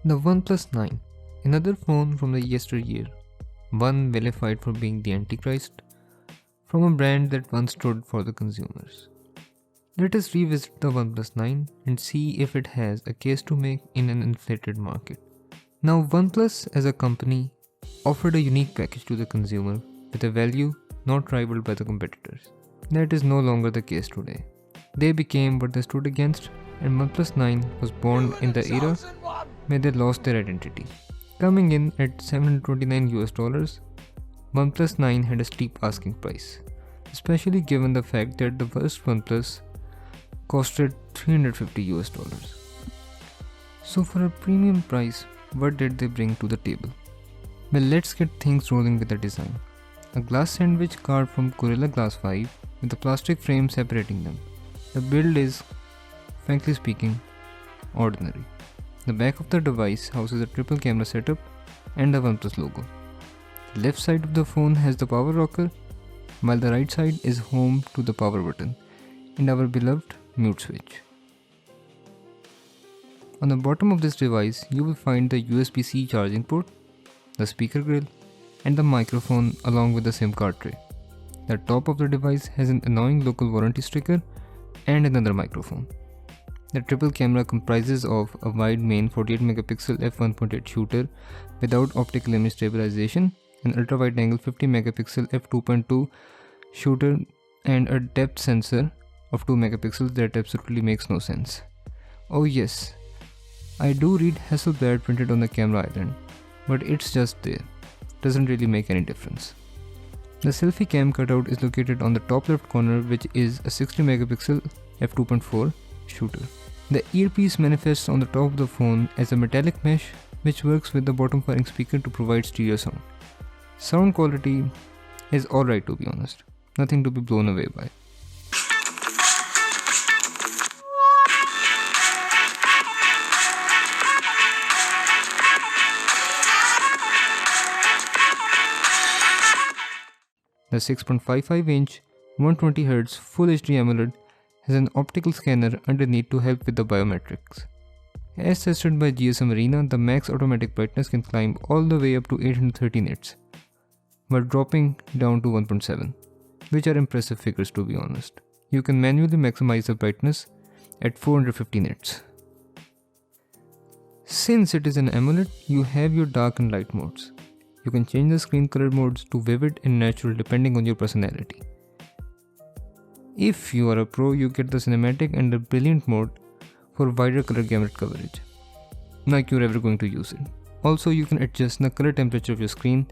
The OnePlus 9, another phone from the yesteryear, one vilified for being the Antichrist, from a brand that once stood for the consumers. Let us revisit the OnePlus 9 and see if it has a case to make in an inflated market. Now, OnePlus as a company offered a unique package to the consumer with a value not rivaled by the competitors. That is no longer the case today. They became what they stood against, and OnePlus 9 was born in the era where they lost their identity. Coming in at $729, OnePlus 9 had a steep asking price, especially given the fact that the first OnePlus costed $350. So for a premium price, what did they bring to the table? Well, let's get things rolling with the design. A glass sandwich carved from Gorilla Glass 5 with a plastic frame separating them. The build is, frankly speaking, ordinary. The back of the device houses a triple camera setup and a OnePlus logo. The left side of the phone has the power rocker, while the right side is home to the power button and our beloved mute switch. On the bottom of this device, you will find the USB-C charging port, the speaker grill, and the microphone along with the SIM card tray. The top of the device has an annoying local warranty sticker and another microphone. The triple camera comprises of a wide main 48 megapixel f1.8 shooter without optical image stabilization, an ultra wide angle 50 megapixel f2.2 shooter, and a depth sensor of 2 megapixels that absolutely makes no sense. Oh yes, I do read Hasselblad printed on the camera island, but it's just there. Doesn't really make any difference. The selfie cam cutout is located on the top left corner, which is a 60 megapixel f2.4 shooter. The earpiece manifests on the top of the phone as a metallic mesh which works with the bottom firing speaker to provide stereo sound. Sound quality is alright, to be honest, nothing to be blown away by. The 6.55-inch 120Hz Full HD AMOLED has an optical scanner underneath to help with the biometrics. As tested by GSM Arena, the max automatic brightness can climb all the way up to 830 nits, but dropping down to 1.7, which are impressive figures, to be honest. You can manually maximize the brightness at 450 nits. Since it is an AMOLED, you have your dark and light modes. You can change the screen color modes to vivid and natural depending on your personality. If you are a pro, you get the cinematic and the brilliant mode for wider color gamut coverage, like you're ever going to use it. Also, you can adjust the color temperature of your screen,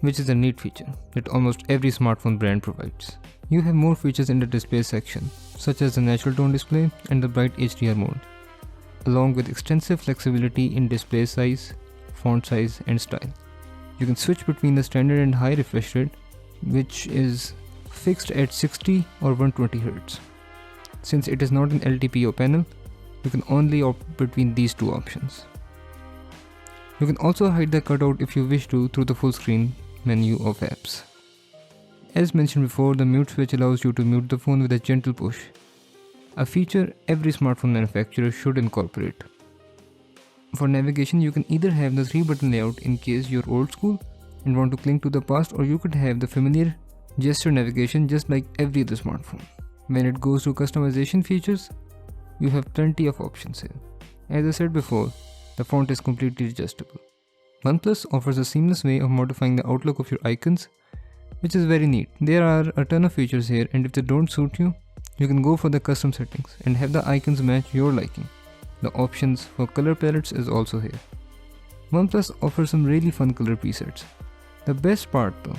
which is a neat feature that almost every smartphone brand provides. You have more features in the display section, such as the natural tone display and the bright HDR mode, along with extensive flexibility in display size, font size, and style. You can switch between the standard and high refresh rate, which is fixed at 60 or 120 Hz. Since it is not an LTPO panel, you can only opt between these two options. You can also hide the cutout if you wish to through the full screen menu of apps. As mentioned before, the mute switch allows you to mute the phone with a gentle push, a feature every smartphone manufacturer should incorporate. For navigation, you can either have the 3-button layout in case you're old school and want to cling to the past, or you could have the familiar gesture navigation just like every other smartphone. When it goes to customization features, you have plenty of options here. As I said before, the font is completely adjustable. OnePlus offers a seamless way of modifying the outlook of your icons, which is very neat. There are a ton of features here, and if they don't suit you, you can go for the custom settings and have the icons match your liking. The options for color palettes is also here. OnePlus offers some really fun color presets. The best part though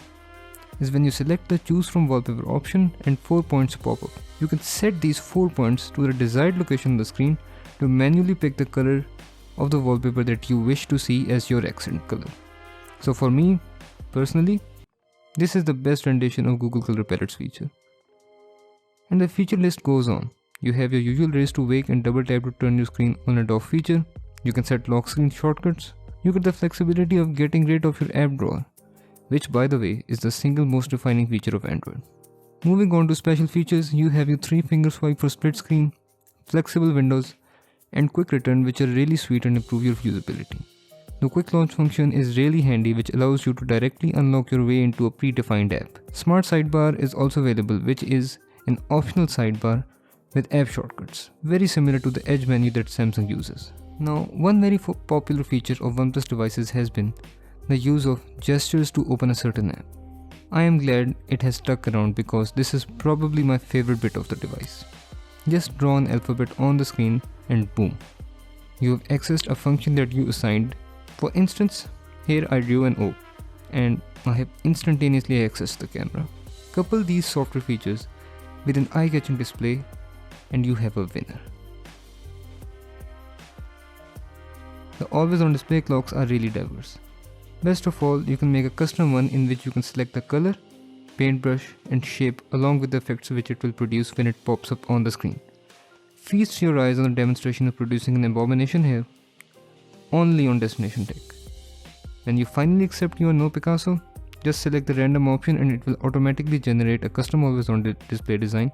is when you select the choose from wallpaper option and 4 points pop up. You can set these 4 points to the desired location on the screen to manually pick the color of the wallpaper that you wish to see as your accent color. So for me, personally, this is the best rendition of Google Color Palettes feature. And the feature list goes on. You have your usual raise to wake and double tap to turn your screen on and off feature. You can set lock screen shortcuts. You get the flexibility of getting rid of your app drawer, which by the way is the single most defining feature of Android. Moving on to special features, you have your 3-finger swipe for split screen, flexible windows, and quick return, which are really sweet and improve your usability. The quick launch function is really handy, which allows you to directly unlock your way into a predefined app. Smart sidebar is also available, which is an optional sidebar with app shortcuts, very similar to the Edge menu that Samsung uses. Now, one very popular feature of OnePlus devices has been the use of gestures to open a certain app. I am glad it has stuck around because this is probably my favorite bit of the device. Just draw an alphabet on the screen and boom, you have accessed a function that you assigned. For instance, here I drew an O and I have instantaneously accessed the camera. Couple these software features with an eye-catching display and you have a winner. The always-on display clocks are really diverse. Best of all, you can make a custom one in which you can select the color, paintbrush and shape along with the effects which it will produce when it pops up on the screen. Feast your eyes on the demonstration of producing an abomination here, only on Destination Tech. When you finally accept you are no Picasso, just select the random option and it will automatically generate a custom always-on display design,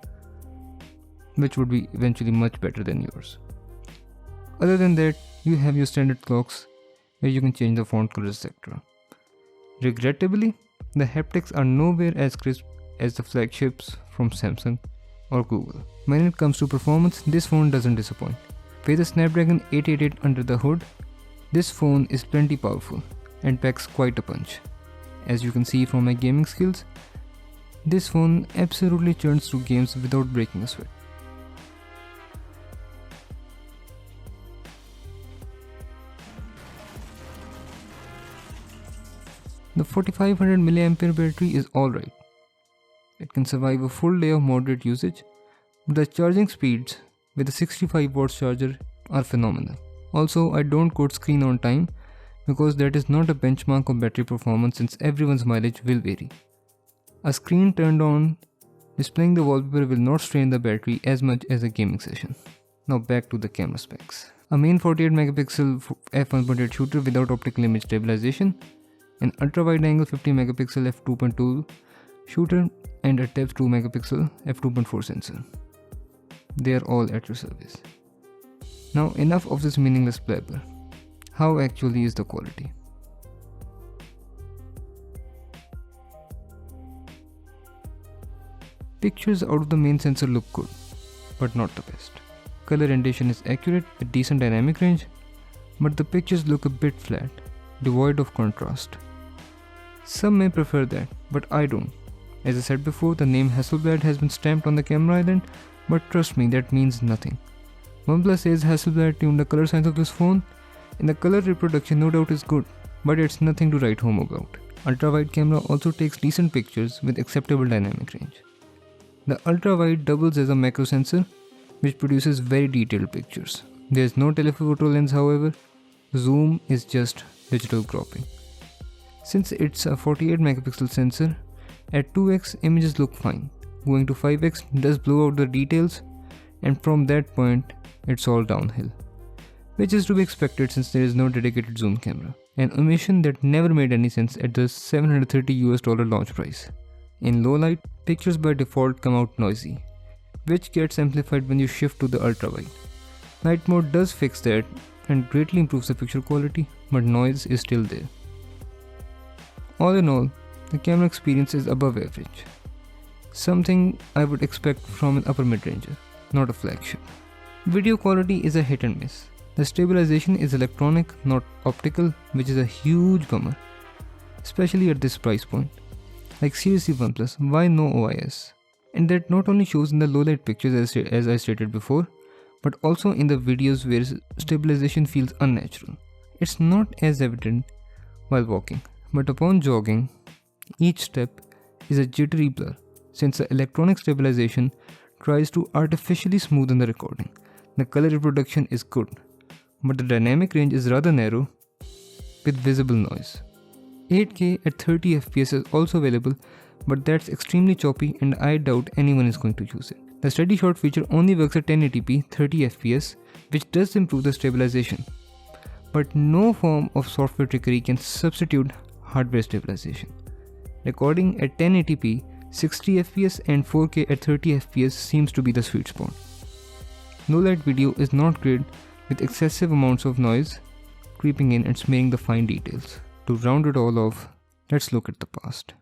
which would be eventually much better than yours. Other than that, you have your standard clocks where you can change the font colors, etc. Regrettably, the haptics are nowhere as crisp as the flagships from Samsung or Google. When it comes to performance, this phone doesn't disappoint. With a Snapdragon 888 under the hood, this phone is plenty powerful and packs quite a punch. As you can see from my gaming skills, this phone absolutely churns through games without breaking a sweat. The 4500 mAh battery is alright. It can survive a full day of moderate usage, but the charging speeds with a 65 watts charger are phenomenal. Also, I don't quote screen on time because that is not a benchmark of battery performance since everyone's mileage will vary. A screen turned on displaying the wallpaper will not strain the battery as much as a gaming session. Now back to the camera specs. A main 48 megapixel f1.8 shooter without optical image stabilization, an ultra-wide angle 50 megapixel f2.2 shooter and a depth 2 megapixel f2.4 sensor. They are all at your service. Now enough of this meaningless blabber. How actually is the quality? Pictures out of the main sensor look good, but not the best. Color rendition is accurate with decent dynamic range, but the pictures look a bit flat, devoid of contrast. Some may prefer that, but I don't. As I said before, the name Hasselblad has been stamped on the camera island, but trust me, that means nothing. OnePlus says Hasselblad tuned the color science of this phone, and the color reproduction no doubt is good, but it's nothing to write home about. Ultra-wide camera also takes decent pictures with acceptable dynamic range. The ultra-wide doubles as a macro sensor, which produces very detailed pictures. There is no telephoto lens, however. Zoom is just digital cropping. Since it's a 48 megapixel sensor, at 2x images look fine. Going to 5x does blow out the details, and from that point it's all downhill, which is to be expected since there is no dedicated zoom camera, an omission that never made any sense at the $730 launch price. In low light, pictures by default come out noisy, which gets amplified when you shift to the ultra wide. Night mode does fix that and greatly improves the picture quality, but noise is still there. All in all, the camera experience is above average. Something I would expect from an upper mid-ranger, not a flagship. Video quality is a hit and miss. The stabilization is electronic, not optical, which is a huge bummer, especially at this price point. Like seriously OnePlus, why no OIS? And that not only shows in the low light pictures as I stated before, but also in the videos where stabilization feels unnatural. It's not as evident while walking, but upon jogging, each step is a jittery blur since the electronic stabilization tries to artificially smoothen the recording. The color reproduction is good, but the dynamic range is rather narrow with visible noise. 8K at 30 FPS is also available, but that's extremely choppy and I doubt anyone is going to use it. The steady shot feature only works at 1080p 30 FPS, which does improve the stabilization, but no form of software trickery can substitute hardware stabilization. Recording at 1080p 60 FPS and 4K at 30 FPS seems to be the sweet spot. Low light video is not great with excessive amounts of noise creeping in and smearing the fine details. To round it all off, let's look at the past.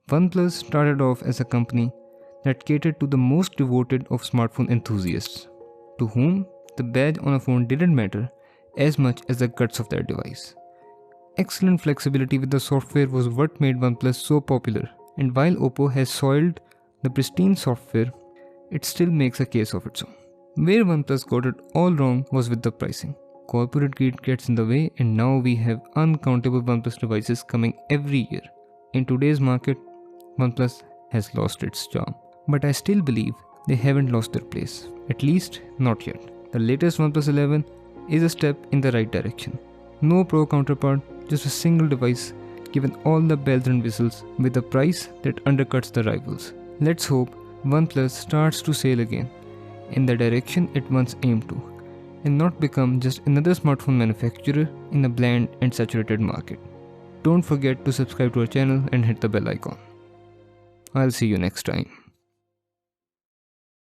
OnePlus started off as a company that catered to the most devoted of smartphone enthusiasts, to whom the badge on a phone didn't matter as much as the guts of their device. Excellent flexibility with the software was what made OnePlus so popular, and while Oppo has soiled the pristine software, it still makes a case of its own. Where OnePlus got it all wrong was with the pricing. Corporate greed gets in the way, and now we have uncountable OnePlus devices coming every year. In today's market, OnePlus has lost its charm. But I still believe they haven't lost their place, at least not yet. The latest OnePlus 11 is a step in the right direction. No pro counterpart, just a single device given all the bells and whistles with a price that undercuts the rivals. Let's hope OnePlus starts to sail again in the direction it once aimed to, and not become just another smartphone manufacturer in a bland and saturated market. Don't forget to subscribe to our channel and hit the bell icon. I'll see you next time.